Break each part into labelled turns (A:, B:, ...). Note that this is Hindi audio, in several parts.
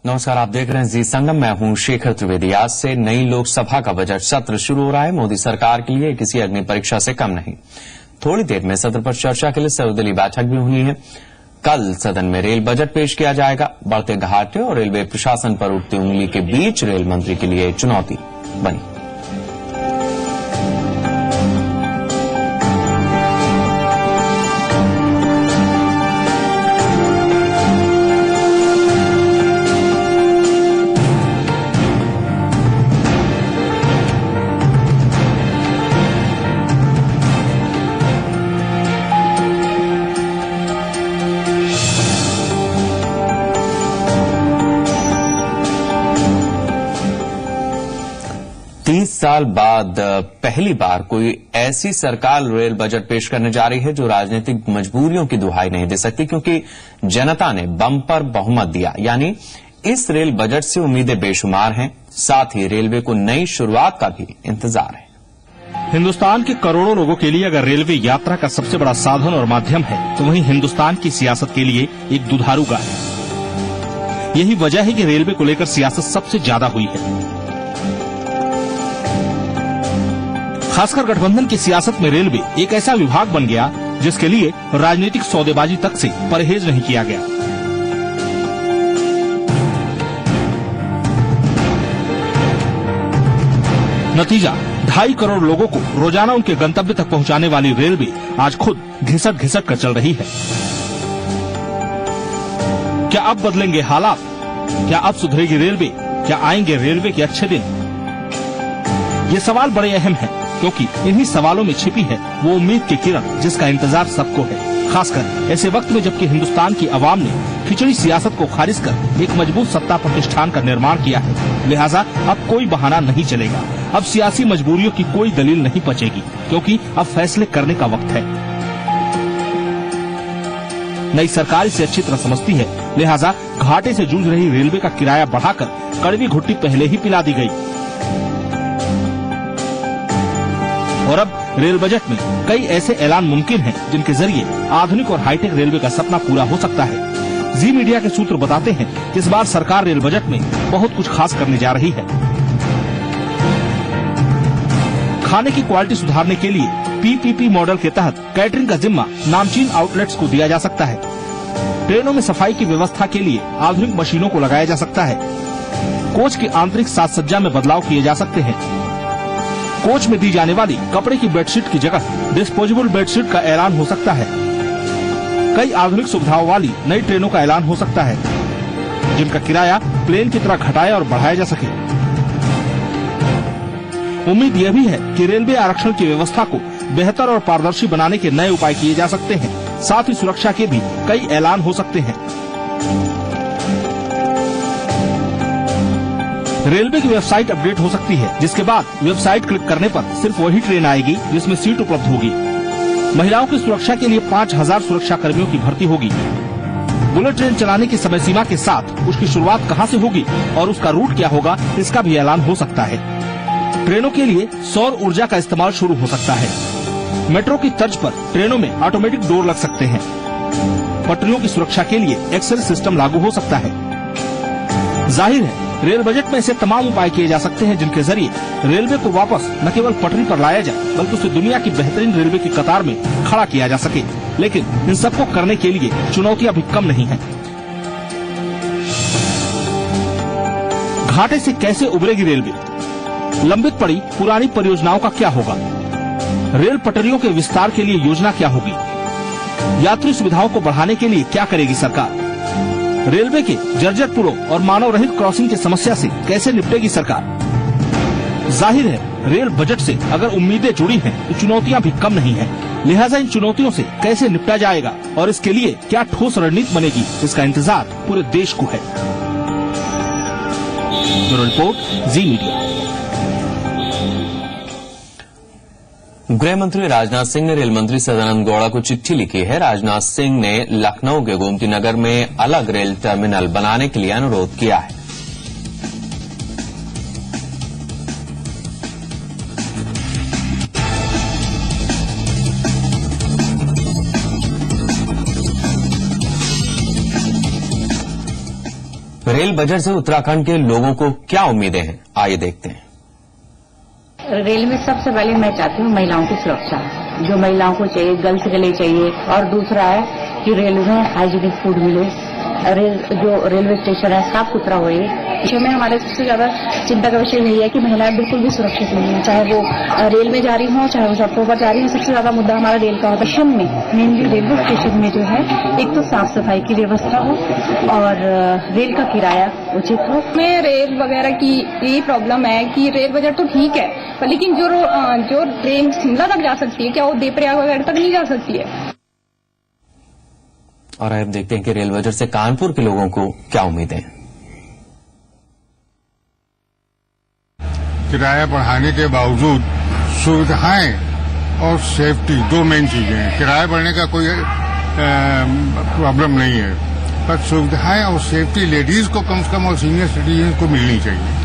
A: नमस्कार, आप देख रहे हैं जी संगम। मैं हूं शेखर त्रिवेदी। आज से नई लोकसभा का बजट सत्र शुरू हो रहा है। मोदी सरकार के लिए किसी अग्नि परीक्षा से कम नहीं। थोड़ी देर में सत्र पर चर्चा के लिए सर्वदलीय बैठक भी होनी है। कल सदन में रेल बजट पेश किया जाएगा। बढ़ते घाटे और रेलवे प्रशासन पर उठती उंगली के बीच रेल मंत्री के लिए चुनौती बनी। 30 साल बाद पहली बार कोई ऐसी सरकार रेल बजट पेश करने जा रही है जो राजनीतिक मजबूरियों की दुहाई नहीं दे सकती, क्योंकि जनता ने बम्पर बहुमत दिया। यानी इस रेल बजट से उम्मीदें बेशुमार हैं। साथ ही रेलवे को नई शुरुआत का भी इंतजार है।
B: हिंदुस्तान के करोड़ों लोगों के लिए अगर रेलवे यात्रा का सबसे बड़ा साधन और माध्यम है, तो वहीं हिंदुस्तान की सियासत के लिए एक दुधारू गाय है। यही वजह है कि रेलवे को लेकर सियासत सबसे ज्यादा हुई है। खासकर गठबंधन की सियासत में रेलवे एक ऐसा विभाग बन गया जिसके लिए राजनीतिक सौदेबाजी तक से परहेज नहीं किया गया। नतीजा 2.5 करोड़ लोगों को रोजाना उनके गंतव्य तक पहुंचाने वाली रेलवे आज खुद घिसट घिसट कर चल रही है। क्या अब बदलेंगे हालात? क्या अब सुधरेगी रेलवे? क्या आएंगे रेलवे के अच्छे दिन? ये सवाल बड़े अहम हैं, क्योंकि इन्हीं सवालों में छिपी है वो उम्मीद की किरण जिसका इंतजार सबको है। खासकर ऐसे वक्त में जबकि हिंदुस्तान की आवाम ने खिचड़ी सियासत को खारिज कर एक मजबूत सत्ता प्रतिष्ठान का निर्माण किया है। लिहाजा अब कोई बहाना नहीं चलेगा। अब सियासी मजबूरियों की कोई दलील नहीं बचेगी, क्योंकि अब फैसले करने का वक्त है। नई सरकार इसे अच्छी तरह समझती है। लिहाजा घाटे से जूझ रही रेलवे का किराया बढ़ाकर कड़वी घुट्टी पहले ही पिला दी गई। और अब रेल बजट में कई ऐसे ऐलान मुमकिन हैं जिनके जरिए आधुनिक और हाईटेक रेलवे का सपना पूरा हो सकता है। जी मीडिया के सूत्र बताते हैं कि इस बार सरकार रेल बजट में बहुत कुछ खास करने जा रही है। खाने की क्वालिटी सुधारने के लिए पीपीपी मॉडल के तहत कैटरिंग का जिम्मा नामचीन आउटलेट्स को दिया जा सकता है। ट्रेनों में सफाई की व्यवस्था के लिए आधुनिक मशीनों को लगाया जा सकता है। कोच की आंतरिक साज सज्जा में बदलाव किए जा सकते हैं। कोच में दी जाने वाली कपड़े की बेडशीट की जगह डिस्पोजेबल बेडशीट का ऐलान हो सकता है। कई आधुनिक सुविधाओं वाली नई ट्रेनों का ऐलान हो सकता है, जिनका किराया प्लेन की तरह घटाया और बढ़ाया जा सके। उम्मीद यह भी है कि रेलवे आरक्षण की व्यवस्था को बेहतर और पारदर्शी बनाने के नए उपाय किए जा सकते हैं। साथ ही सुरक्षा के भी कई ऐलान हो सकते हैं। रेलवे की वेबसाइट अपडेट हो सकती है, जिसके बाद वेबसाइट क्लिक करने पर सिर्फ वही ट्रेन आएगी जिसमें सीट उपलब्ध होगी। महिलाओं की सुरक्षा के लिए 5000 सुरक्षा कर्मियों की भर्ती होगी। बुलेट ट्रेन चलाने की समय सीमा के साथ उसकी शुरुआत कहां से होगी और उसका रूट क्या होगा, इसका भी ऐलान हो सकता है। ट्रेनों के लिए सौर ऊर्जा का इस्तेमाल शुरू हो सकता है। मेट्रो की तर्ज पर ट्रेनों में ऑटोमेटिक डोर लग सकते हैं। पटरियों की सुरक्षा के लिए एक्सरे सिस्टम लागू हो सकता है। जाहिर है रेल बजट में ऐसे तमाम उपाय किए जा सकते हैं जिनके जरिए रेलवे को वापस न केवल पटरी पर लाया जाए, बल्कि उसे दुनिया की बेहतरीन रेलवे की कतार में खड़ा किया जा सके। लेकिन इन सबको करने के लिए चुनौतियां भी कम नहीं हैं। घाटे से कैसे उबरेगी रेलवे? लंबित पड़ी पुरानी परियोजनाओं का क्या होगा? रेल पटरियों के विस्तार के लिए योजना क्या होगी? यात्री सुविधाओं को बढ़ाने के लिए क्या करेगी सरकार? रेलवे के जर्जर पुलों और मानव रहित क्रॉसिंग की समस्या से कैसे निपटेगी सरकार? जाहिर है रेल बजट से अगर उम्मीदें जुड़ी हैं, तो चुनौतियां भी कम नहीं हैं। लिहाजा इन चुनौतियों से कैसे निपटा जाएगा और इसके लिए क्या ठोस रणनीति बनेगी, इसका इंतजार पूरे देश को है। ब्यूरो रिपोर्ट, जी मीडिया।
A: गृह मंत्री राजनाथ सिंह ने रेल मंत्री सदानंद गौड़ा को चिट्ठी लिखी है। राजनाथ सिंह ने लखनऊ के गोमती नगर में अलग रेल टर्मिनल बनाने के लिए अनुरोध किया है। रेल बजट से उत्तराखंड के लोगों को क्या उम्मीदें हैं, आइए देखते हैं।
C: रेल में सबसे पहले मैं चाहती हूँ महिलाओं की सुरक्षा, जो महिलाओं को चाहिए, गर्ल्स के लिए चाहिए। और दूसरा है कि रेल में हाइजीनिक फूड मिले, जो रेलवे स्टेशन है साफ सुथरा हो। विषय में हमारे सबसे ज्यादा चिंता का विषय यही है कि महिलाएं बिल्कुल भी सुरक्षित नहीं है, चाहे वो रेल में जा रही हो, चाहे वो सड़कों पर जा रही हो। सबसे ज्यादा मुद्दा हमारा रेल का होता है। स्टेशन में, मेनली रेलवे स्टेशन में जो है, एक तो साफ सफाई की व्यवस्था हो और रेल का किराया उचित हो।
D: में रेल वगैरह की यही प्रॉब्लम है कि रेल बजट तो ठीक है, पर लेकिन जो ट्रेन शिमला तक जा सकती है, क्या वो देवप्रयाग वगैरह तक नहीं जा सकती है।
A: और अब देखते हैं कि रेल बजट से कानपुर के लोगों को क्या उम्मीदें हैं।
E: किराया बढ़ाने के बावजूद सुविधाएं और सेफ्टी दो मेन चीजें हैं। किराया बढ़ने का कोई प्रॉब्लम नहीं है, पर सुविधाएं और सेफ्टी लेडीज को कम से कम और सीनियर सिटीजन को मिलनी चाहिए।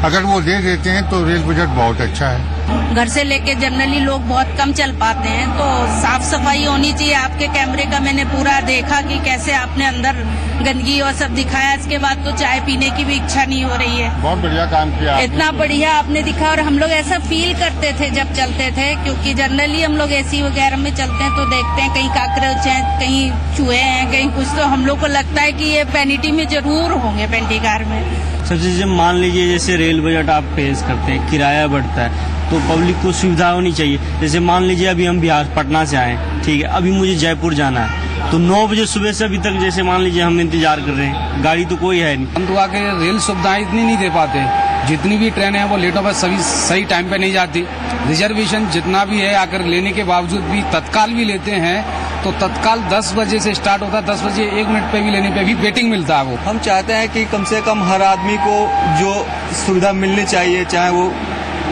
E: अगर वो दे देते हैं तो रेल बजट बहुत अच्छा है।
F: घर से लेके जनरली लोग बहुत कम चल पाते हैं, तो साफ सफाई होनी चाहिए। आपके कैमरे का मैंने पूरा देखा कि कैसे आपने अंदर गंदगी और सब दिखाया। इसके बाद तो चाय पीने की भी इच्छा नहीं हो रही है।
E: बहुत बढ़िया काम किया,
F: इतना बढ़िया आपने दिखा। और हम लोग ऐसा फील करते थे जब चलते थे, क्योंकि जनरली हम लोग एसी वगैरह में चलते हैं तो देखते हैं कहीं काकरोच हैं, कहीं चूहे हैं, कहीं कुछ। तो हम लोग को लगता है कि ये पेनिटी में जरूर होंगे, पेंटी कार में।
G: सबसे जब मान लीजिए जैसे रेल बजट आप फेस करते हैं, किराया बढ़ता है, तो पब्लिक को सुविधा होनी चाहिए। जैसे मान लीजिए अभी हम बिहार पटना से आए, ठीक है, अभी मुझे जयपुर जाना है, तो 9 बजे सुबह से अभी तक जैसे मान लीजिए हम इंतजार कर रहे हैं, गाड़ी तो कोई है नहीं।
H: हम तो आके रेल सुविधाएं इतनी नहीं दे पाते। जितनी भी ट्रेनें हैं वो लेटों पर सभी सही टाइम पे नहीं जाती। रिजर्वेशन जितना भी है आकर लेने के बावजूद भी तत्काल भी लेते हैं, तो तत्काल 10 बजे से स्टार्ट होता है, 10 बजे 1 मिनट पे भी लेने पे भी वेटिंग मिलता है। वो
I: हम चाहते हैं कि कम से कम हर आदमी को जो सुविधा मिलनी चाहिए, चाहे वो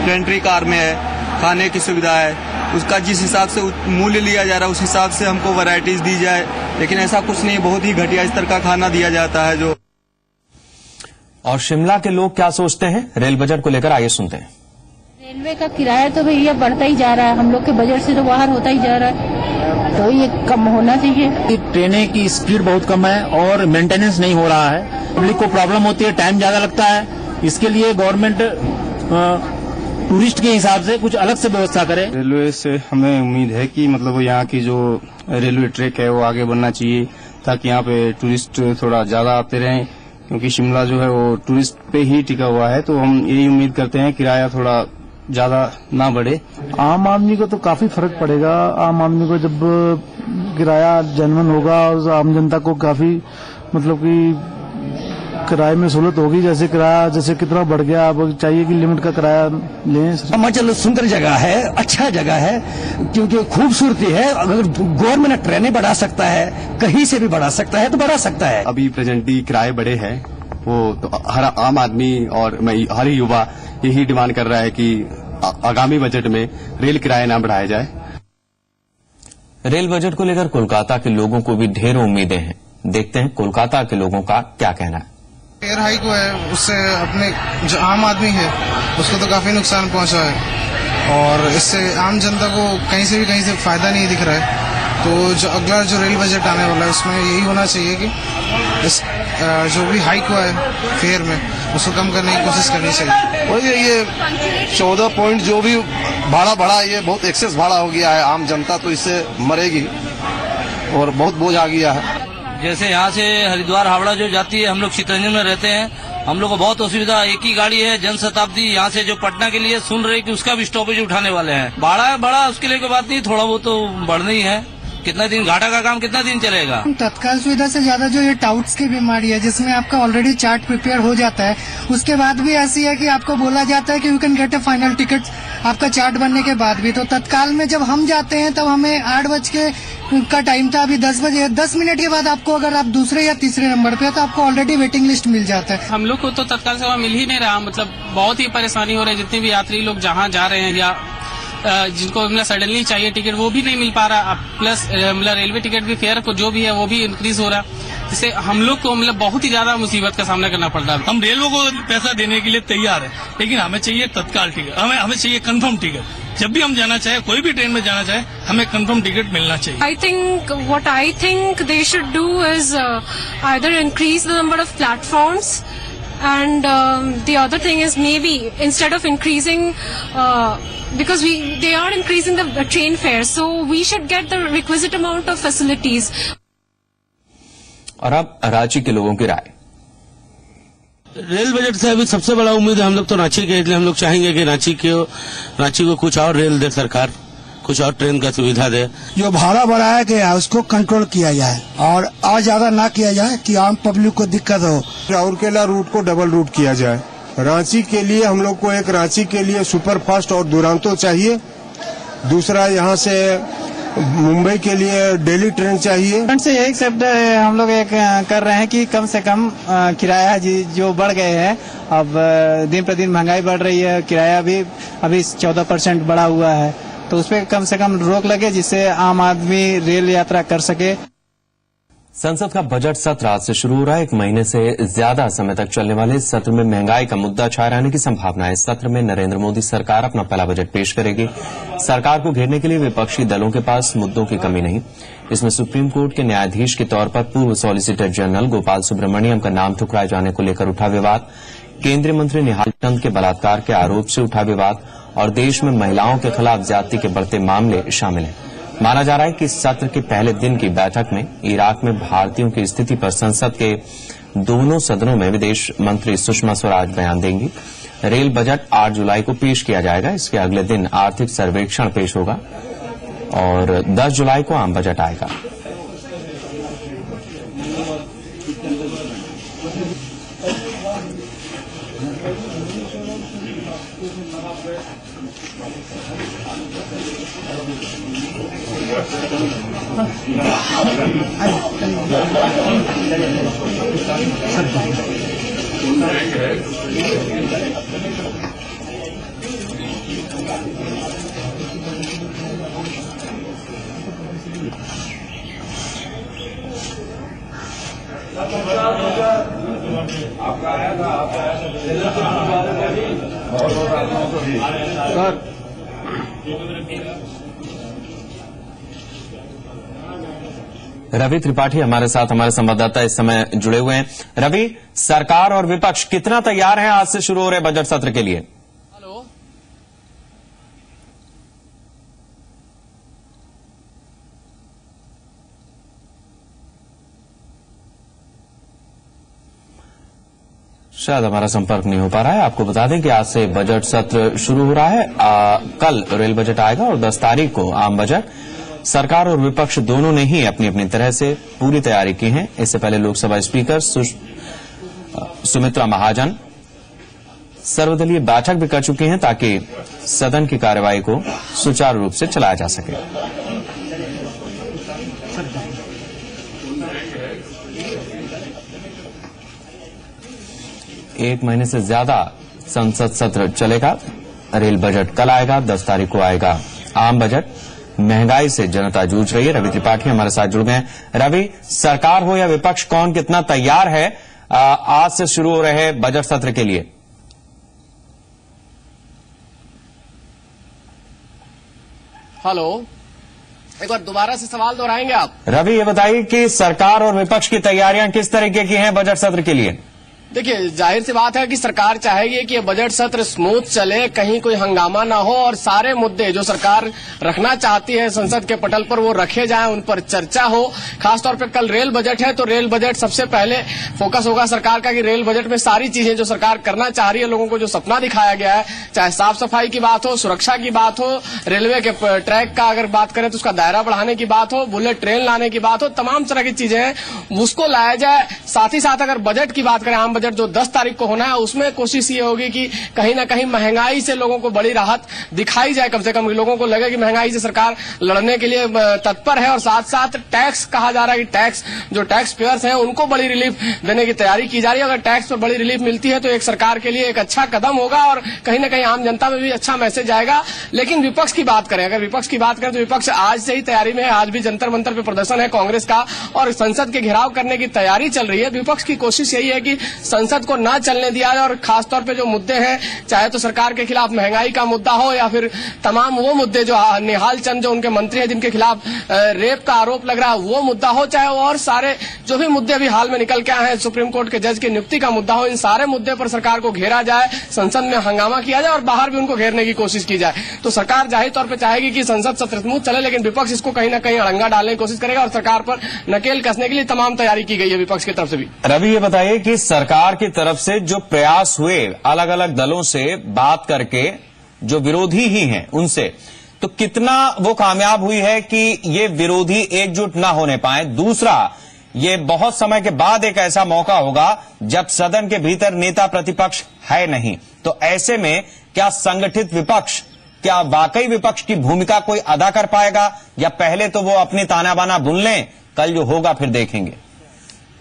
I: पेंट्री कार में है, खाने की सुविधा है, उसका जिस हिसाब से मूल्य लिया जा रहा है उस हिसाब से हमको वैरायटीज दी जाए। लेकिन ऐसा कुछ नहीं, बहुत ही घटिया स्तर का खाना दिया जाता है। जो
A: और शिमला के लोग क्या सोचते हैं रेल बजट को लेकर, आइए सुनते हैं।
C: रेलवे का किराया तो भैया बढ़ता ही जा रहा है, हम लोग के बजट से तो बाहर होता ही जा रहा है, तो ये कम होना चाहिए।
B: ट्रेनें की स्पीड बहुत कम है और मेंटेनेंस नहीं हो रहा है। पब्लिक को प्रॉब्लम होती है, टाइम ज्यादा लगता है। इसके लिए गवर्नमेंट टूरिस्ट के हिसाब से कुछ अलग से व्यवस्था करे।
I: रेलवे से हमें उम्मीद है कि मतलब यहाँ की जो रेलवे ट्रैक है वो आगे बढ़ना चाहिए, ताकि यहाँ पे टूरिस्ट थोड़ा ज्यादा आते रहें, क्योंकि शिमला जो है वो टूरिस्ट पे ही टिका हुआ है। तो हम यही उम्मीद करते हैं किराया थोड़ा ज्यादा ना बढ़े।
J: आम आदमी को तो काफी फर्क पड़ेगा। आम आदमी को जब किराया जेन्युइन होगा और आम जनता को काफी मतलब कि किराए में सहूलत होगी। जैसे किराया जैसे कितना बढ़ गया, अब चाहिए कि लिमिट का किराया लें।
K: हिमाचल सुंदर जगह है, अच्छा जगह है, क्योंकि खूबसूरती है। अगर गवर्नमेंट ट्रेनें बढ़ा सकता है, कहीं से भी बढ़ा सकता है तो बढ़ा सकता है।
I: अभी प्रेजेंटली किराए बढ़े हैं, वो तो हर आम आदमी और हर युवा यही डिमांड कर रहा है कि आगामी बजट में रेल किराया ना बढ़ाया जाए।
A: रेल बजट को लेकर कोलकाता के लोगों को भी ढेरों उम्मीदें हैं। देखते हैं कोलकाता के लोगों का क्या कहना है।
L: एयर हाइक है, उससे अपने जो आम आदमी है उसको तो काफी नुकसान पहुंचा है, और इससे आम जनता को कहीं से फायदा नहीं दिख रहा है। तो जो अगला जो रेल बजट आने वाला है उसमें यही होना चाहिए कि इस जो भी हाइक हुआ है फेयर में उसको कम करने की कोशिश करनी चाहिए।
M: और ये 14 पॉइंट जो भी भाड़ा बढ़ा, ये बहुत एक्सेस भाड़ा हो गया है। आम जनता तो इससे मरेगी और बहुत बोझ आ गया है।
N: जैसे यहाँ से हरिद्वार हावड़ा जो जाती है, हम लोग चितरंजन में रहते हैं, हम लोग को बहुत असुविधा। एक ही गाड़ी है जन शताब्दी, यहाँ से जो पटना के लिए सुन रहे कि उसका भी स्टॉपेज उठाने वाले हैं। भाड़ा बढ़ा उसके लिए कोई बात नहीं, थोड़ा बहुत तो बढ़ना ही है। कितना दिन घाटा का काम कितना दिन चलेगा।
O: तत्काल सुविधा से ज्यादा जो ये टाउट्स की बीमारी है, जिसमें आपका ऑलरेडी चार्ट प्रिपेयर हो जाता है, उसके बाद भी ऐसी है कि आपको बोला जाता है कि you can get a final ticket आपका चार्ट बनने के बाद भी। तो तत्काल में जब हम जाते हैं तब हमें 8 बजे का टाइम था, अभी 10 बजे 10 मिनट के बाद आपको अगर आप दूसरे या तीसरे नंबर पे है तो आपको ऑलरेडी वेटिंग लिस्ट मिल जाता है।
P: हम लोग को तो तत्काल सेवा मिल ही नहीं रहा, मतलब बहुत ही परेशानी हो रही है। जितने भी यात्री लोग जहाँ जा रहे हैं या जिनको मतलब सडनली चाहिए टिकट, वो भी नहीं मिल पा रहा। प्लस मतलब रेलवे टिकट भी फेयर को जो भी है वो भी इंक्रीज हो रहा, जिससे हम लोग को मतलब बहुत ही ज्यादा मुसीबत का सामना करना पड़ रहा है।
Q: हम रेलवे को पैसा देने के लिए तैयार है, लेकिन हमें चाहिए तत्काल टिकट, हमें चाहिए कंफर्म टिकट, जब भी हम जाना चाहे, कोई भी ट्रेन में जाना चाहे, हमें कंफर्म टिकट मिलना चाहिए।
R: What I think they should do is either increase the number of platforms, and the other thing is maybe instead of increasing, because they are increasing the train fare, so we should get the requisite amount of facilities.
A: और अब रांची के लोगों की राय।
S: रेल बजट से अभी सबसे बड़ा उम्मीद है हम लोग तो रांची के, इसलिए हम लोग चाहेंगे कि रांची को कुछ और रेल दे सरकार, कुछ और ट्रेन का सुविधा दे।
T: जो भाड़ा बढ़ाया गया है उसको कंट्रोल किया जाए और और ज्यादा ना किया जाए कि आम पब्लिक को दिक्कत हो।
U: राउरकेला रूट को डबल रूट किया जाए। रांची के लिए हम लोग को एक रांची के लिए सुपर फास्ट और दुरंतो चाहिए। दूसरा यहाँ से मुंबई के लिए डेली ट्रेन चाहिए।
V: से एक शब्द हम लोग एक कर रहे हैं कि कम से कम किराया जो बढ़ गए हैं, अब दिन प्रतिदिन महंगाई बढ़ रही है, किराया भी अभी 14% बढ़ा हुआ है, तो उस पर कम से कम रोक लगे जिससे आम आदमी रेल यात्रा कर सके।
A: संसद का बजट सत्र आज से शुरू हो रहा है। 1 महीने से ज्यादा समय तक चलने वाले इस सत्र में महंगाई का मुद्दा छाए रहने की संभावना है। इस सत्र में नरेंद्र मोदी सरकार अपना पहला बजट पेश करेगी। सरकार को घेरने के लिए विपक्षी दलों के पास मुद्दों की कमी नहीं। इसमें सुप्रीम कोर्ट के न्यायाधीश के तौर पर पूर्व सॉलिसिटर जनरल गोपाल सुब्रमण्यम का नाम ठुकराए जाने को लेकर उठा विवाद, केंद्रीय मंत्री निहाल चंद के बलात्कार के आरोप से उठा विवाद और देश में महिलाओं के खिलाफ ज्यादती के बढ़ते मामले शामिल हैं। माना जा रहा है कि इस सत्र के पहले दिन की बैठक में इराक में भारतीयों की स्थिति पर संसद के दोनों सदनों में विदेश मंत्री सुषमा स्वराज बयान देंगी। रेल बजट 8 जुलाई को पेश किया जाएगा। इसके अगले दिन आर्थिक सर्वेक्षण पेश होगा और 10 जुलाई को आम बजट आएगा। रवि त्रिपाठी हमारे साथ, हमारे संवाददाता इस समय जुड़े हुए हैं। रवि, सरकार और विपक्ष कितना तैयार हैं आज से शुरू हो रहे बजट सत्र के लिए?
W: हेलो,
A: शायद हमारा संपर्क नहीं हो पा रहा है। आपको बता दें कि आज से बजट सत्र शुरू हो रहा है। कल रेल बजट आएगा और 10 तारीख को आम बजट। सरकार और विपक्ष दोनों ने ही अपनी अपनी तरह से पूरी तैयारी की है। इससे पहले लोकसभा स्पीकर सुमित्रा महाजन सर्वदलीय बैठक भी कर चुकी हैं ताकि सदन की कार्यवाही को सुचारू रूप से चलाया जा सके। एक महीने से ज्यादा संसद सत्र चलेगा। रेल बजट कल आएगा, 10 तारीख को आएगा आम बजट। महंगाई से जनता जूझ रही है। रवि त्रिपाठी हमारे साथ जुड़ गए हैं। रवि, सरकार हो या विपक्ष, कौन कितना तैयार है आज से शुरू हो रहे बजट सत्र के लिए?
W: हेलो, एक बार दोबारा से सवाल दोहराएंगे आप?
A: रवि, ये बताइए कि सरकार और विपक्ष की तैयारियां किस तरीके की हैं बजट सत्र के लिए?
W: देखिए, जाहिर सी बात है कि सरकार चाहेगी कि ये बजट सत्र स्मूथ चले, कहीं कोई हंगामा ना हो और सारे मुद्दे जो सरकार रखना चाहती है संसद के पटल पर वो रखे जाएं, उन पर चर्चा हो। खासतौर पर कल रेल बजट है तो रेल बजट सबसे पहले फोकस होगा सरकार का कि रेल बजट में सारी चीजें जो सरकार करना चाह रही है, लोगों को जो सपना दिखाया गया है, चाहे साफ सफाई की बात हो, सुरक्षा की बात हो, रेलवे के ट्रैक का अगर बात करें तो उसका दायरा बढ़ाने की बात हो, बुलेट ट्रेन लाने की बात हो, तमाम तरह की चीजें हैं उसको लाया जाए। साथ ही साथ अगर बजट की बात करें, आम बजट जो 10 तारीख को होना है, उसमें कोशिश ये होगी कि कहीं ना कहीं महंगाई से लोगों को बड़ी राहत दिखाई जाए। कम से कम लोगों को लगे कि महंगाई से सरकार लड़ने के लिए तत्पर है। और साथ साथ टैक्स कहा जा रहा है कि टैक्स जो टैक्स पेयर्स हैं उनको बड़ी रिलीफ देने की तैयारी की जा रही है। अगर टैक्स पर बड़ी रिलीफ मिलती है तो एक सरकार के लिए एक अच्छा कदम होगा और कहीं ना कहीं आम जनता में भी अच्छा मैसेज आएगा। लेकिन विपक्ष की बात करें, अगर विपक्ष की बात करें तो विपक्ष आज से ही तैयारी में है। आज भी जंतर मंतर पे प्रदर्शन है कांग्रेस का और संसद के घेराव करने की तैयारी चल रही है। विपक्ष की कोशिश यही है कि संसद को न चलने दिया जाए और खासतौर पे जो मुद्दे हैं, चाहे तो सरकार के खिलाफ महंगाई का मुद्दा हो या फिर तमाम वो मुद्दे जो निहाल चंद जो उनके मंत्री हैं जिनके खिलाफ रेप का आरोप लग रहा है वो मुद्दा हो, चाहे और सारे जो भी मुद्दे अभी हाल में निकल के आए हैं, सुप्रीम कोर्ट के जज की नियुक्ति का मुद्दा हो, इन सारे मुद्दे पर सरकार को घेरा जाए, संसद में हंगामा किया जाए और बाहर भी उनको घेरने की कोशिश की जाए। तो सरकार जाहिर तौर पर चाहेगी कि संसद सत्र स्मूथ चले, लेकिन विपक्ष इसको कहीं न कहीं अड़ंगा डालने की कोशिश करेगा और सरकार पर नकेल कसने के लिए तमाम तैयारी की गई है विपक्ष की तरफ से भी।
A: रवि, ये बताइए कि सरकार की तरफ से जो प्रयास हुए अलग अलग दलों से बात करके, जो विरोधी ही हैं उनसे, तो कितना वो कामयाब हुई है कि ये विरोधी एकजुट न होने पाए? दूसरा, ये बहुत समय के बाद एक ऐसा मौका होगा जब सदन के भीतर नेता प्रतिपक्ष है नहीं, तो ऐसे में क्या संगठित विपक्ष, क्या वाकई विपक्ष की भूमिका कोई अदा कर पाएगा, या पहले तो वो अपनी ताना बाना बुन लें, कल जो होगा फिर देखेंगे?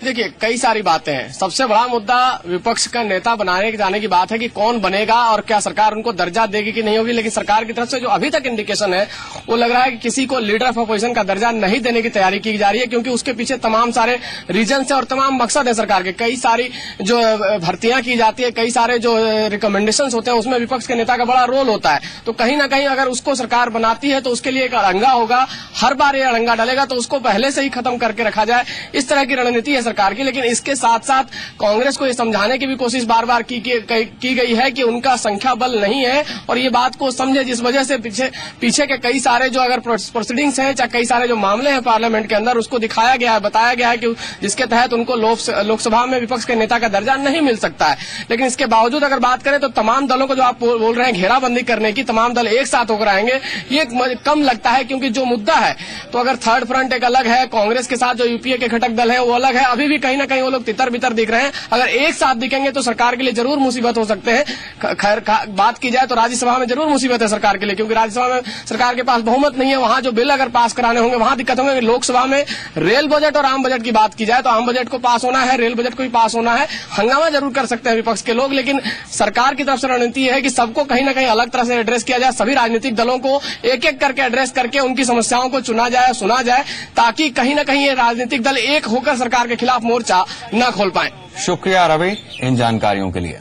W: देखिए, कई सारी बातें हैं। सबसे बड़ा मुद्दा विपक्ष का नेता बनाने जाने की बात है कि कौन बनेगा और क्या सरकार उनको दर्जा देगी कि नहीं होगी। लेकिन सरकार की तरफ से जो अभी तक इंडिकेशन है वो लग रहा है कि किसी को लीडर ऑफ अपोजिशन का दर्जा नहीं देने की तैयारी की जा रही है, क्योंकि उसके पीछे तमाम सारे रीजन है और तमाम मकसद है सरकार के। कई सारी जो भर्तियां की जाती है, कई सारे जो रिकमेंडेशन होते हैं, उसमें विपक्ष के नेता का बड़ा रोल होता है। तो कहीं ना कहीं अगर उसको सरकार बनाती है तो उसके लिए एक अड़ंगा होगा, हर बार ये अड़ंगा डालेगा, तो उसको पहले से ही खत्म करके रखा जाए, इस तरह की रणनीति है सरकार की। लेकिन इसके साथ साथ कांग्रेस को ये समझाने की भी कोशिश बार बार की गई है कि उनका संख्या बल नहीं है और ये बात को समझे, जिस वजह से पीछे के कई सारे जो अगर प्रोसीडिंग्स हैं, चाहे कई सारे जो मामले हैं पार्लियामेंट के अंदर, उसको दिखाया गया है, बताया गया है कि जिसके तहत उनको लोकसभा में विपक्ष के नेता का दर्जा नहीं मिल सकता है। लेकिन इसके बावजूद अगर बात करें तो तमाम दलों को जो आप बोल रहे हैं घेराबंदी करने की, तमाम दल एक साथ होकर आएंगे, ये कम लगता है, क्योंकि जो मुद्दा है तो अगर थर्ड फ्रंट एक अलग है, कांग्रेस के साथ जो यूपीए के घटक दल है वो अलग है, अभी भी कहीं ना कहीं वो लोग तितर बितर दिख रहे हैं। अगर एक साथ दिखेंगे तो सरकार के लिए जरूर मुसीबत हो सकते हैं। खैर बात की जाए तो राज्यसभा में जरूर मुसीबत है सरकार के लिए, क्योंकि राज्यसभा में सरकार के पास बहुमत नहीं है, वहां जो बिल अगर पास कराने होंगे वहां दिक्कत होंगे। लोकसभा में रेल बजट और आम बजट की बात की जाए तो आम बजट को पास होना है, रेल बजट को भी पास होना है, हंगामा जरूर कर सकते हैं विपक्ष के लोग, लेकिन सरकार की तरफ से रणनीति है कि सबको कहीं ना कहीं अलग तरह से एड्रेस किया जाए, सभी राजनीतिक दलों को एक एक करके एड्रेस करके उनकी समस्याओं को चुना जाए, सुना जाए, ताकि कहीं ना कहीं ये राजनीतिक दल एक होकर सरकार के खिलाफ मोर्चा न खोल पाए।
A: शुक्रिया रवि इन जानकारियों के लिए।